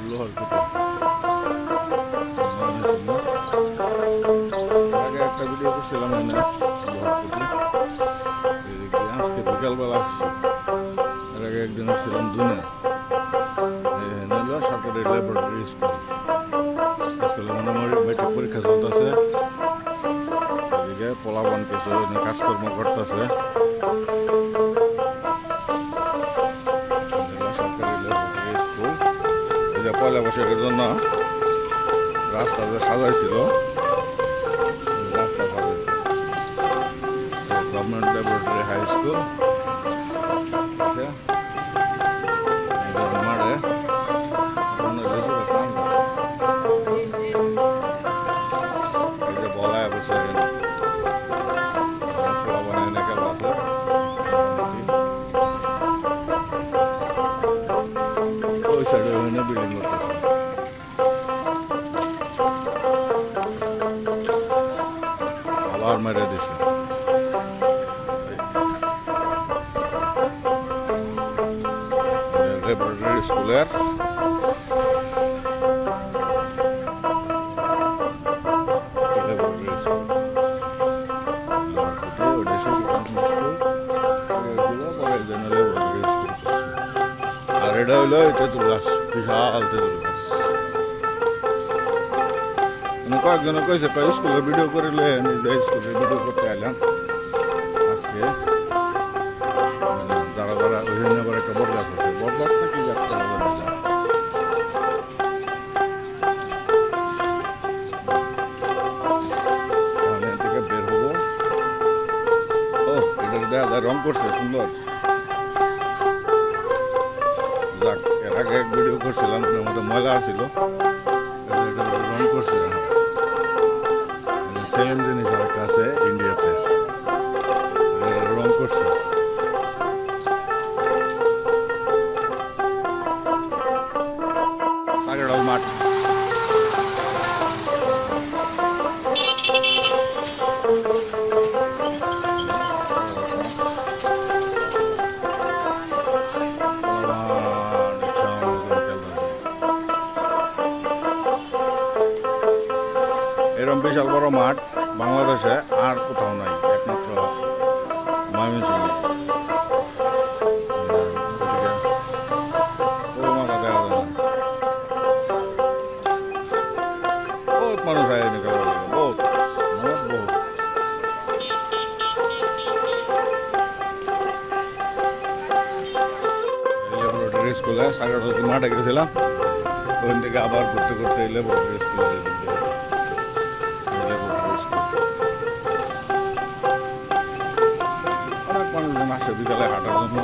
লোহার খুঁটি। আগে একটা ভিডিও করছিলাম এনে লোহার খুঁটি। আজকে বিকালবেলা আসছি। এর আগে একদিন আসছিলাম দুনে। হলো সরকারি ল্যাবরেটরি স্কুল। স্কুলে মোটামুটি মেট্রিক পরীক্ষা চলতেছে। এদিকে পোলাপান কিছু কাজকর্ম করতেছে। সরকারি ল্যাবরেটরি স্কুল। এই যে পয়লা বৈশাখের জন্য রাস্তা যে সাজাইছিল, রাস্তা সাজাইছিল গভর্নমেন্ট ল্যাবরেটরি হাই স্কুল। মাঠে এই যে বলায় বসে বানায় খেলা আছে। ওই সাইডে ওখানে বিল্ডিং করতেছে। আবার মেরে দিছে। ল্যাবরেটরি স্কুলের আর এটা হইলো তেঁতুল গাছ, বিশাল তেঁতুল গাছ। কয়েকজনে কয়েছে স্কুলের ভিডিও করিলে নিজে স্কুলের ভিডিও করতে আইলাম আজকে। যারা যারা ওইখানে আবার একটা বট গাছ আছে, বট গাছ নাকি গাছ থেকে বের হবো। ও এটা দেখা যায় রং করছে সুন্দর। যাক, এর আগে এক ভিডিও করছিলাম, ওটার মধ্যে ময়লা ছিল, রং করছে। সেম জিনিস আরেকটা আছে ইন্ডিয়াতে, রং করছে। সাগরডাল মাঠ। এরকম বিশাল বড় মাঠ বাংলাদেশে আর কোথাও নাই, একমাত্র ময়মনসিংহে। বহুত মানুষ আয় খেলা, বহুত বহুত। ল্যাবরেটরি স্কুলে সাগরডাল মাঠে গেছিলাম, ওখান থেকে আবার ঘুরতে ঘুরতে ল্যাবরেটরি স্কুলে। অনেক মানুষজন আসে বিকালে হাঁটার জন্য।